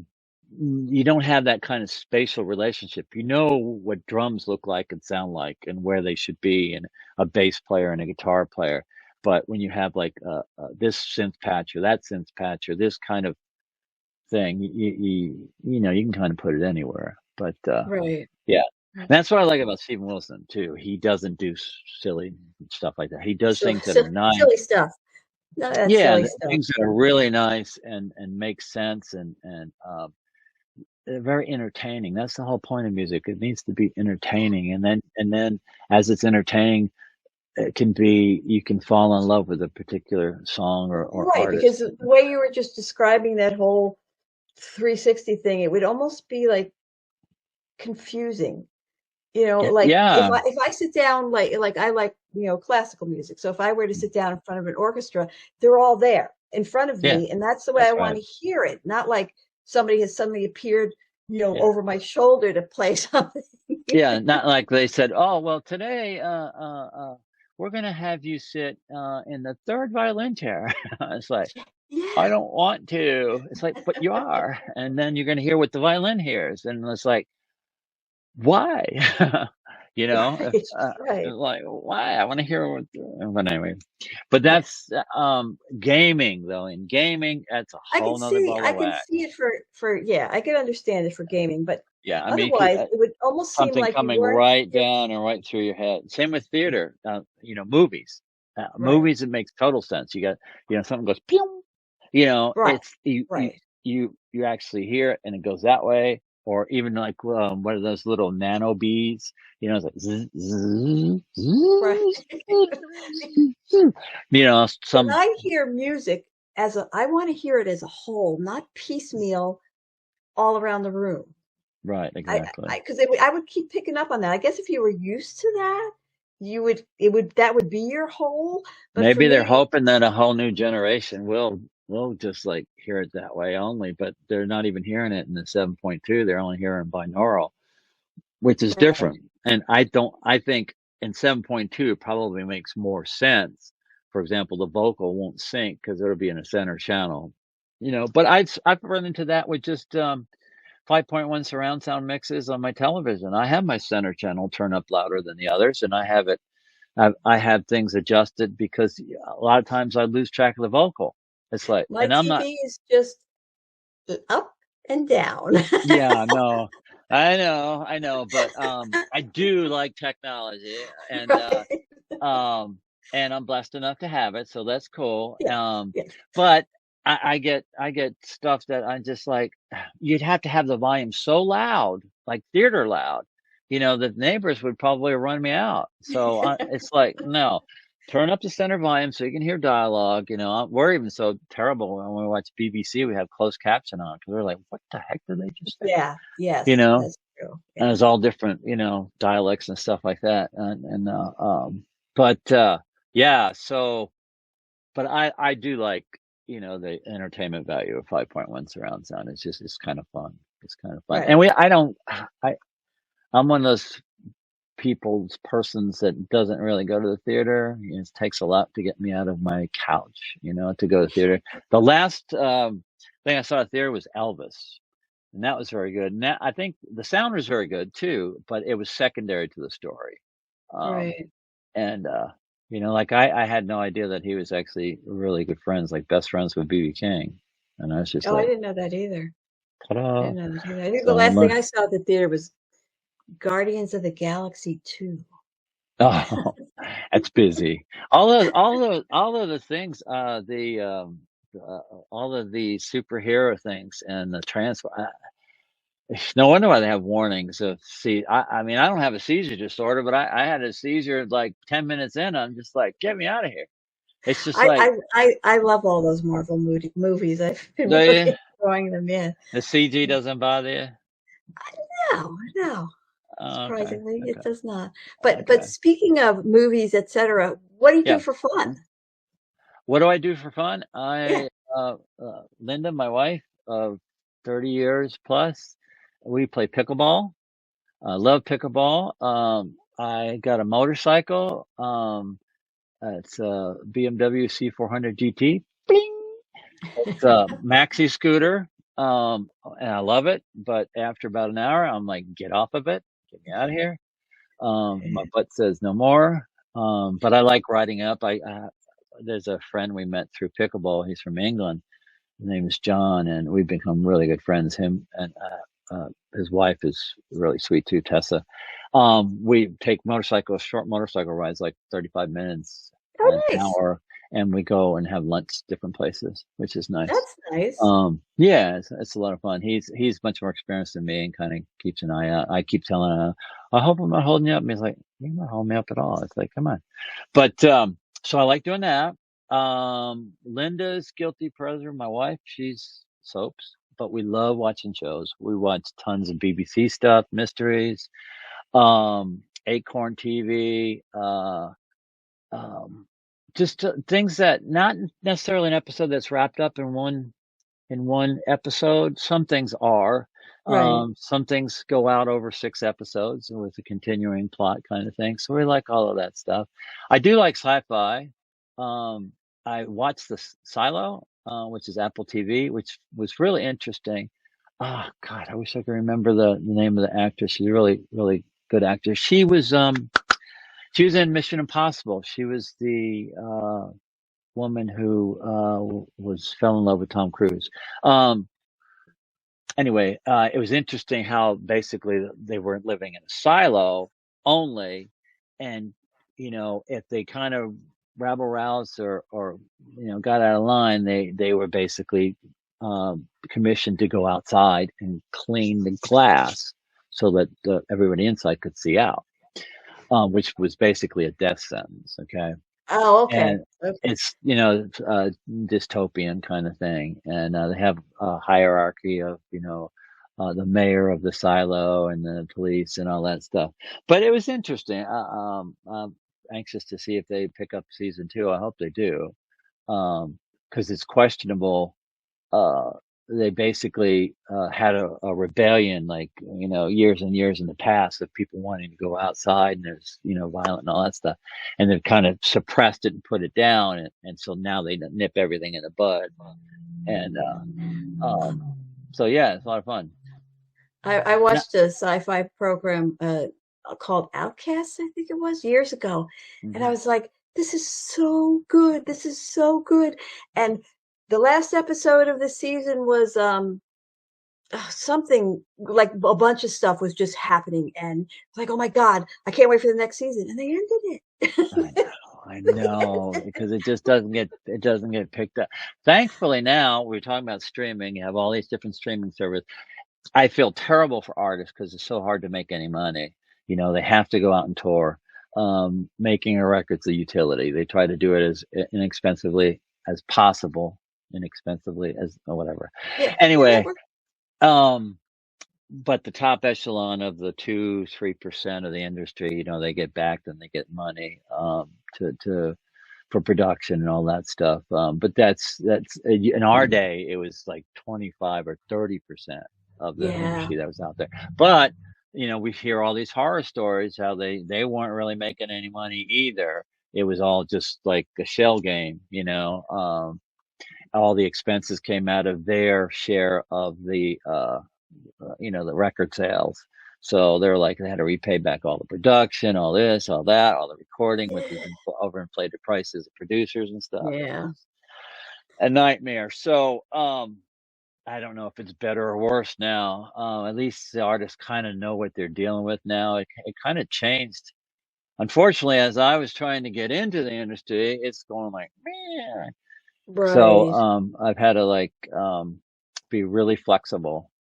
you don't have that kind of spatial relationship. You know what drums look like and sound like and where they should be, and a bass player and a guitar player. But when you have like this synth patch or that synth patch or this kind of thing, you can kind of put it anywhere. But Right. yeah, Right. and that's what I like about Stephen Wilson too. He doesn't do silly stuff like that. He does So, things that are nice. silly stuff. None of that Yeah, silly the stuff. things that are really nice and make sense and they're very entertaining. That's the whole point of music. It needs to be entertaining, and then as it's entertaining, you can fall in love with a particular song or Right, because artist. the way you were just describing that whole 360 thing, it would almost be like confusing. Like if Yeah, I sit down like I like, classical music. So if I were to sit down in front of an orchestra, they're all there in front of yeah, me, and that's the way I that's want right. to hear it, not like somebody has suddenly appeared, Yeah, over my shoulder to play something. yeah. Not like they said, "Oh, well, today, we're gonna have you sit in the third violin chair." It's like I Yeah, don't want to. It's like, but you are, and then you're gonna hear what the violin hears, and it's like, why? If, right, right. like, why? I want to hear but anyway, but Yeah. that's gaming though. In gaming, that's a whole nother ball I of can wax. see it for yeah, I can understand it for gaming, but Yeah, I mean, otherwise it would almost seem something like you coming weren't right you're down and right through your head. Same with theater. Movies. right, Movies, it makes total sense. You got, something goes, pew. right, It's right. you actually hear it and it goes that way, or even like what are those little nano beads? It's like zzz, zzz, Right. zzz, zzz. When Some I hear music I want to hear it as a whole, not piecemeal all around the room. right, exactly. Because I would keep picking up on that. I guess if you were used to that, that would be your whole. But for Maybe they're me, hoping that a whole new generation will just like hear it that way only, but they're not even hearing it in the 7.2. They're only hearing binaural, which is right, different. And I think in 7.2 it probably makes more sense. For example, the vocal won't sync because it'll be in a center channel. But I've run into that with just 5.1 surround sound mixes on my television. I have my center channel turn up louder than the others, and I have things adjusted because a lot of times I lose track of the vocal. It's like, my and I'm not. TV is just up and down. Yeah, no, I know, but I do like technology, Right. um, and I'm blessed enough to have it, so that's cool. Yeah, yeah. But I get stuff that I just like. You'd have to have the volume so loud, like theater loud, that neighbors would probably run me out. So it's like no. turn up the center volume so you can hear dialogue. You know, we're even so terrible when we watch BBC, we have closed caption on because we're like, what the heck did they just say? Yeah. You Yes, know, that's true. and Yeah. it's all different, you know, dialects and stuff like that. But yeah, so, but I do like, you know, the entertainment value of 5.1 surround sound. It's kind of fun. It's kind of fun. Right. And I'm one of those persons that doesn't really go to the theater. You know, it takes a lot to get me out of my couch, you know, to go to the theater. The last thing I saw at the theater was Elvis, and that was very good. And that, I think the sound was very good too, but it was secondary to the story. Um, Right. and you know, like I had no idea that he was actually really good friends, like best friends with BB King, and I was just Oh, I like, didn't know that either. I ta-da! didn't know that either. I think the So I last thing learned. I saw at the theater was Guardians of the Galaxy 2. Oh, that's busy. All of the things, all of the superhero things and the transfer. No wonder why they have warnings of I mean, I don't have a seizure disorder, but I had a seizure like 10 minutes in. I'm just like, get me out of here. It's just I, like, I, I love all those Marvel movies. I've been do you? really enjoying them. Yeah. The CG doesn't bother you? No, no. Oh, okay, Surprisingly, it okay, does not. But okay. speaking of movies, etc., what do you do Yeah. for fun? What do I do for fun? Yeah. Linda, my wife of 30 years plus, we play pickleball. I love pickleball. I got a motorcycle. It's a BMW C400 GT. Bing! It's a maxi scooter. And I love it. But after about an hour, I'm like, get off of it. Get me out of here. My butt says no more. But I like riding up. There's a friend we met through pickleball. He's from England. His name is John, and we've become really good friends. Him and his wife is really sweet too, Tessa. We take short motorcycle rides, like 35 minutes, Oh, an nice. hour, and we go and have lunch different places, which is nice. That's nice. Yeah, it's a lot of fun. He's much more experienced than me and kind of keeps an eye out. I keep telling him, I hope I'm not holding you up. And he's like, you're not holding me up at all. It's like, come on. But so I like doing that. Linda's guilty pleasure, my wife, she's soaps, but we love watching shows. We watch tons of BBC stuff, mysteries, Acorn TV, um, just things that not necessarily an episode that's wrapped up in one episode. Some things are. Right. Some things go out over 6 episodes with a continuing plot kind of thing. So we like all of that stuff. I do like sci-fi. Um, I watched the Silo, which is Apple TV, which was really interesting. Oh God, I wish I could remember the name of the actress. She's a really, really good actor. She was in Mission Impossible. She was the woman who fell in love with Tom Cruise. Um, anyway, it was interesting how basically they were living in a silo only, and you know, if they kind of rabble roused or you know got out of line, they were basically commissioned to go outside and clean the glass so that everybody inside could see out, which was basically a death sentence. Okay, Oh, okay. and Okay. it's you know dystopian kind of thing, and they have a hierarchy of you know the mayor of the silo and the police and all that stuff. But it was interesting. I'm anxious to see if they pick up season 2. I hope they do, because it's questionable. uh, they basically had a rebellion, like you know, years and years in the past of people wanting to go outside, and there's you know violent and all that stuff, and they've kind of suppressed it and put it down, and so now they nip everything in the bud, and so yeah, it's a lot of fun. I No, watched a sci-fi program called Outcast, I think it was, years ago, and I mhm. was like, "This is so good! This is so good!" And the last episode of the season was something like a bunch of stuff was just happening, and it's like, "Oh my God, I can't wait for the next season!" And they ended it. I know, because it doesn't get picked up. Thankfully, now we're talking about streaming. You have all these different streaming services. I feel terrible for artists because it's so hard to make any money. You know, they have to go out and tour. making a record's a utility. They try to do it as inexpensively as possible, inexpensively as whatever. Yeah. Anyway, Yeah, but the top echelon of the 2-3% of the industry, they get backed and they get money to for production and all that stuff. But that's in our day, it was like 25 or 30% of the yeah. industry that was out there. But we hear all these horror stories how they weren't really making any money either. It was all just like a shell game. All the expenses came out of their share of the the record sales. So they're like, they had to repay back all the production, all this, all that, all the recording with these overinflated prices of producers and stuff. Yeah. A nightmare. So I don't know if it's better or worse now. At least the artists kind of know what they're dealing with now. It kind of changed. Unfortunately, as I was trying to get into the industry, it's going like, man. So Right. I've had to be really flexible.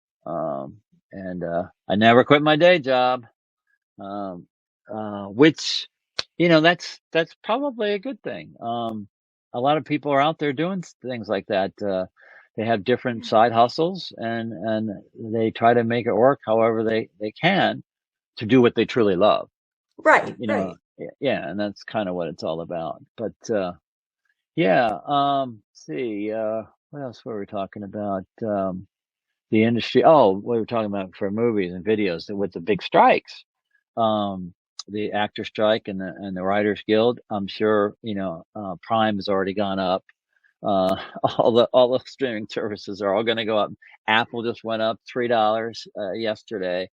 And I never quit my day job, which that's probably a good thing. A lot of people are out there doing things like that. They have different side hustles, and they try to make it work however they can to do what they truly love. Right. Right. Yeah, and that's kind of what it's all about. But yeah, see, what else were we talking about? The industry. Oh, we were talking about for movies and videos with the big strikes, the actor strike and the Writers Guild. I'm sure Prime has already gone up. All the streaming services are all going to go up. Apple just went up $3 yesterday,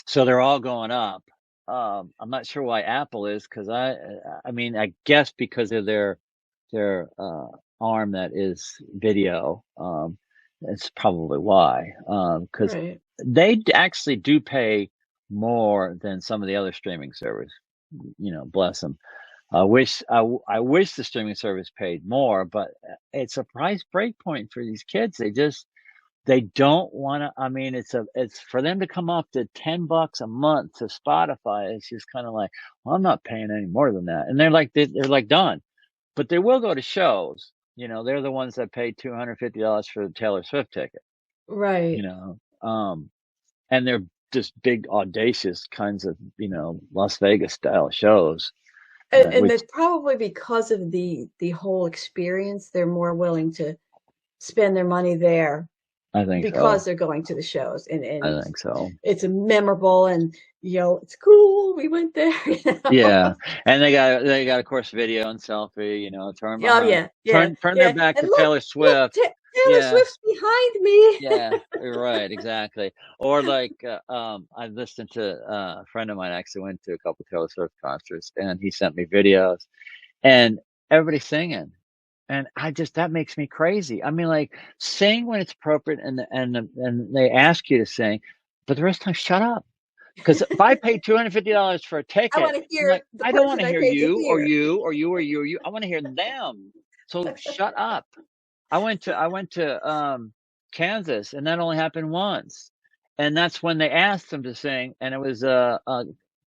so they're all going up. I'm not sure why Apple is, because I mean, I guess because of their arm that is video. That's probably why. Because Right. they actually do pay more than some of the other streaming service. Bless them. I wish the streaming service paid more, but it's a price break point for these kids. They don't want to. I mean, it's for them to come up to $10 a month to Spotify. It's just kind of like, well, I'm not paying any more than that, and they're like done. But they will go to shows. They're the ones that pay $250 for the Taylor Swift ticket. Right. And they're just big, audacious kinds of Las Vegas style shows. And Which that's probably because of the whole experience, they're more willing to spend their money there I think because so. they're going to the shows, I and think so. it's memorable, and it's cool. We went there. Yeah, and they got of course video and selfie. Turn Oh behind, yeah, yeah, turn their yeah. back And to look, Taylor look, Swift. Taylor Yeah, Swift's behind me. yeah, you're right, exactly. Or I listened to a friend of mine actually went to a couple Taylor Swift concerts, and he sent me videos, and everybody's singing, and that makes me crazy. I mean, like, sing when it's appropriate, and they ask you to sing, but the rest of the time, shut up. Because if I pay $250 for a I ticket, want to I'm hear like, the I don't want person to I hear paid to you or hear. you or you or you or you. I want to hear them. So shut up. I went to Kansas, and that only happened once, and that's when they asked them to sing, and it was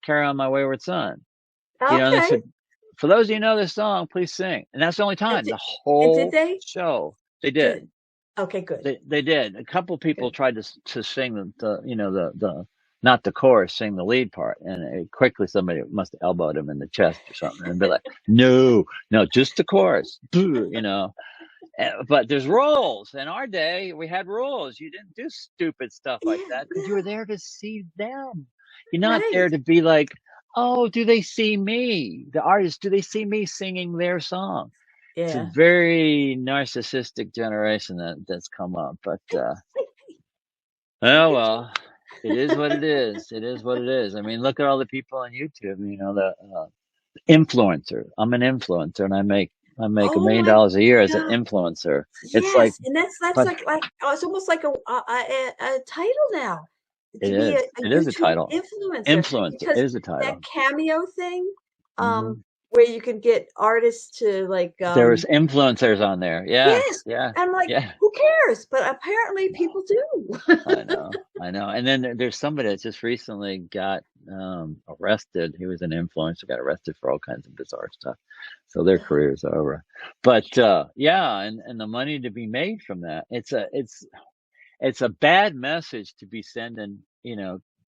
"Carry On My Wayward Son." And they Okay. said, "For those of you who know this song, please sing." And that's the only And time did, the and did whole they? show they did. Good. Okay, good. They did. A couple people Good. tried to sing the not the chorus, sing the lead part, and quickly somebody must have elbowed him in the chest or something, and be like, "No, no, just the chorus." But there's rules. In our day, we had rules. You didn't do stupid stuff like Yeah, that because you yeah, were there to see them. You're not right. there to be like, "Oh, do they see me?" The artist, do they see me singing their song? It's a Yeah. very narcissistic generation that's come up, but Take oh your well, it is what it is. It is what it is. I mean, look at all the people on YouTube. The influencer. I'm an influencer, and I make $1 Oh million my a year as an God. influencer. It's like, Yes, and that's but like it's almost like a title now it to be is. a It is a YouTube title. influencer Influencer because is a that title. cameo thing, Hmm. where you can get artists to like There was influencers on there. Yeah, yes. yeah, I'm like, yeah. who cares? But apparently people do. I know, I know. And then there's somebody that just recently got arrested. He was an influencer, got arrested for all kinds of bizarre stuff. So their career's over. But yeah, and the money to be made from that, it's a bad message to be sending,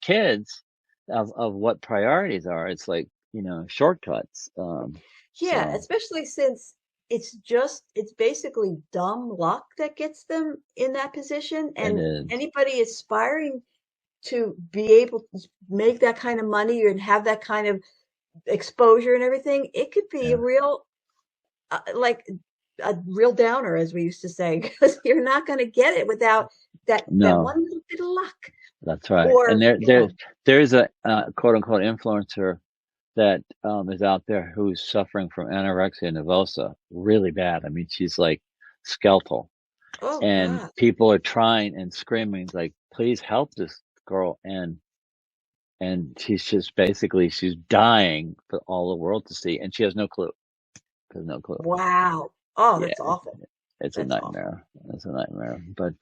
kids of what priorities are. It's like, shortcuts. Yeah, So especially since it's basically dumb luck that gets them in that position. it And is. anybody aspiring to be able to make that kind of money and have that kind of exposure and everything, it could be a Yeah. real, like a real downer, as we used to say, because you're not going to get it without that No, one little bit of luck. that's right. And Or, there's a quote unquote influencer that is out there who's suffering from anorexia nervosa really bad. I mean, she's like skeletal, oh and God. people are trying and screaming like, "Please help this girl!" And she's just basically she's dying for all the world to see, and she has no clue. Has no clue. Wow. Oh, Yeah, that's awful. it's a That's awful. nightmare. It's a nightmare. But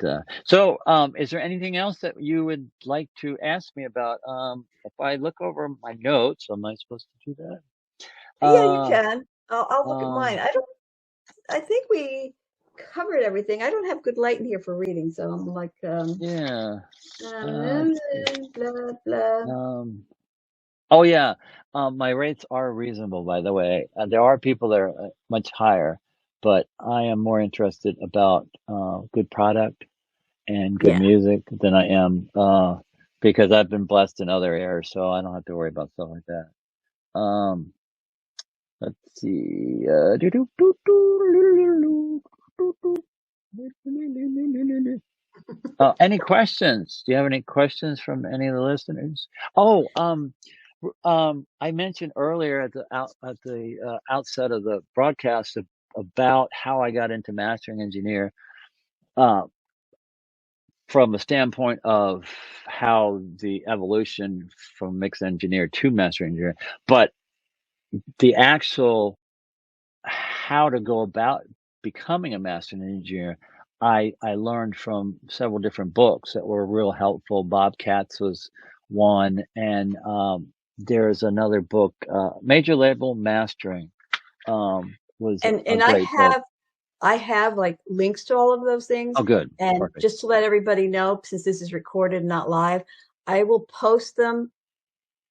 so, is there anything else that you would like to ask me about? If I look over my notes, am I supposed to do that? Yeah, you Uh, can. I'll look at mine. um, I think we covered everything. I don't have good light in here for reading, so I'm like, yeah. Let's see. blah, blah. Um, oh yeah. My rates are reasonable, by the way. There are people that are much higher, but I am more interested about good product and good Yeah. music than I am because I've been blessed in other areas, so I don't have to worry about stuff like that. Let's see. Any questions? Do you have any questions from any of the listeners? Oh, I mentioned earlier at the outset of the broadcast about how I got into mastering engineer. Uh, from a standpoint of how the evolution from mix engineer to master engineer, but the actual how to go about becoming a master engineer, I learned from several different books that were real helpful. Bob Katz was one, and there's another book, Major Label Mastering, was a And great book. I have like links to all of those things. Oh, good, And perfect, just to let everybody know, since this is recorded, not live, I will post them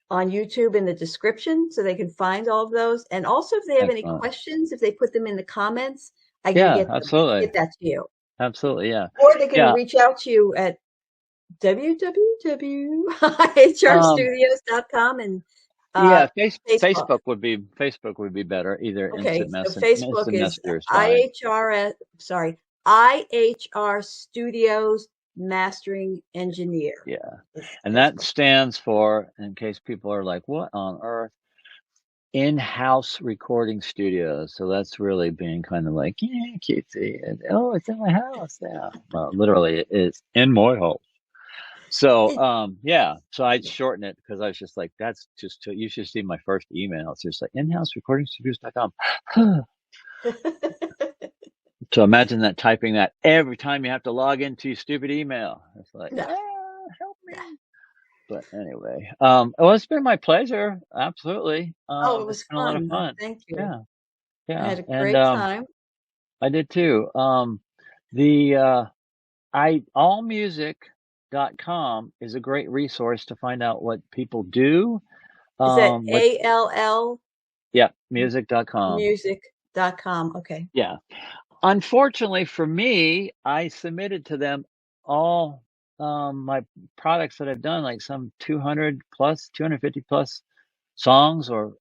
on YouTube in the description so they can find all of those. And also, if they have any excellent. questions, if they put them in the comments, I can Yeah, absolutely, get that to you. absolutely, yeah, Or they can yeah. reach out to you at Um, www.ihrstudios.com and Yeah, Facebook. Facebook would be better. Either Okay, so Facebook Instant is Messenger is fine. IHRS, sorry, IHR Studios Mastering Engineer. Yeah, It's and that Facebook. stands for, in case people are like, "What on earth?" In-house recording studios. So that's really being kind of like, yeah, cutesy. And, oh, it's in my house now. Well, literally, it is in my house. So, It- yeah. So I shorten it because I was just like, that's just you should see my first email. It's just like inhouserecordingstudios.com. So imagine that typing that every time you have to log into your stupid email. It's like, no, help no. me. But anyway, well, it's been my pleasure. Absolutely. Oh, it It's was been a lot of fun. fun. Thank you. Yeah, I yeah. had a And great time. I did too. The allmusic.com is a great resource to find out what people do. Is that What ALL Yeah, music.com. music.com? Okay. Yeah. Unfortunately for me, I submitted to them all my products that I've done, like some 200 plus, 250 plus songs or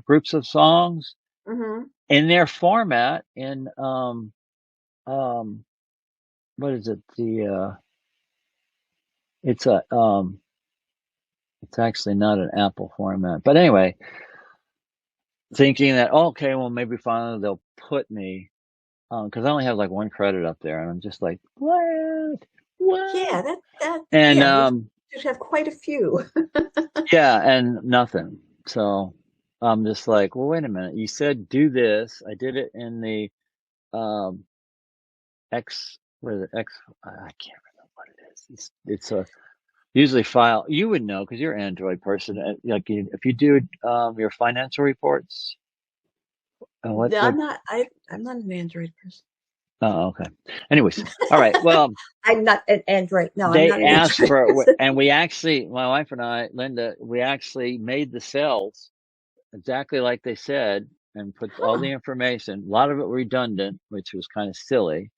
groups of songs Mm-hmm. in their format in um what is it? It's a it's actually not an Apple format. But anyway, thinking that okay, well maybe finally they'll put me because I only have like one credit up there, and I'm just like, what? What? Yeah, And yeah, you should have quite a few. yeah, and nothing. So I'm just like, well, wait a minute. You said do this. I did it in the um, what is it? I can't remember what it is. It's a usually file. You would know because you're an Android person. Like if you do your financial reports, No, what? I'm not an Android person. Oh, okay. Anyways, all right. Well, I'm not an Android. No, I'm they not an asked Android for, person. and we actually, my wife and I, Linda, we actually made the cells exactly like they said and put all Huh. the information, a lot of it redundant, which was kind of silly,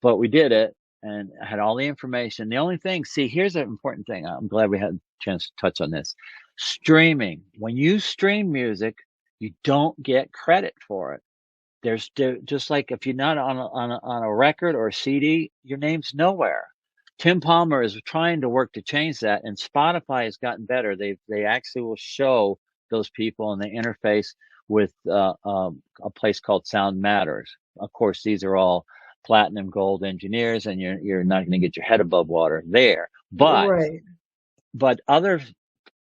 but we did it and had all the information. The only thing, see, here's an important thing. I'm glad we had a chance to touch on this. Streaming. When you stream music, you don't get credit for it. There's just like if you're not on a record or a CD, your name's nowhere. Tim Palmer is trying to work to change that, and Spotify has gotten better. They actually will show those people, and they interface with a place called Sound Matters. Of course, these are all platinum gold engineers, and you're not going to get your head above water there. Right. But other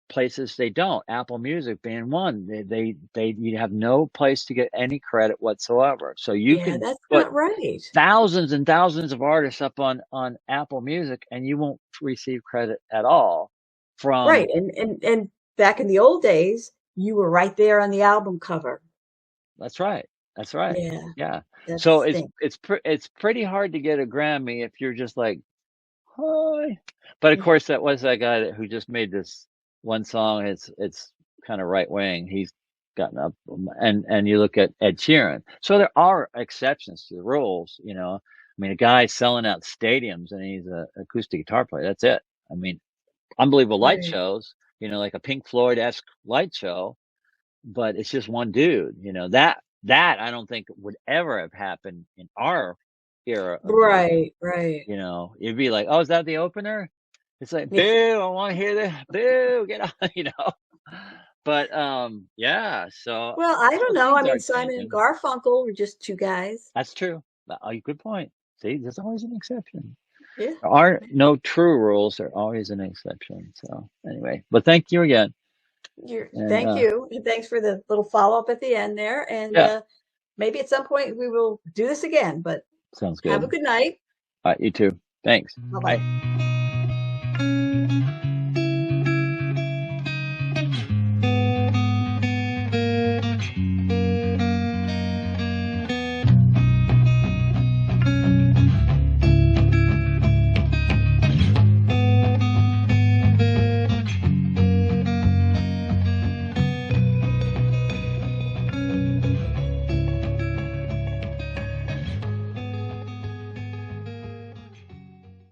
places they don't. Apple Music being one, they you have no place to get any credit whatsoever. So you Yeah, can that's put not right. thousands and thousands of artists up on Apple Music, and you won't receive credit at all from. Right. And back in the old days, you were right there on the album cover. That's right. That's right. Yeah, Yeah. that So stinks. it's pretty hard to get a Grammy if you're just like, hi. But of course, that was that guy who just made this one song. It's kind of right wing. He's gotten up, and you look at Ed Sheeran. So there are exceptions to the rules. I mean, a guy selling out stadiums and he's an acoustic guitar player. That's it. I mean, unbelievable light Right. shows. Like a Pink Floyd-esque light show, but it's just one dude. That I don't think would ever have happened in our era of music. Right, right. You'd be like, "Oh, is that the opener?" It's like, Yeah. "Boo! I want to hear this. Boo! Get out!" But yeah. So Well, I don't know. I things mean, are Simon and changing. Garfunkel were just two guys. That's true. Oh, good point. See, there's always an exception. Yeah. There are no true rules. There's always an exception. So anyway, but thank you again. And Thank you. And thanks for the little follow-up at the end there. And yeah, maybe at some point we will do this again, but sounds have a good. good night. All right, you too. Thanks. Bye-bye. Bye.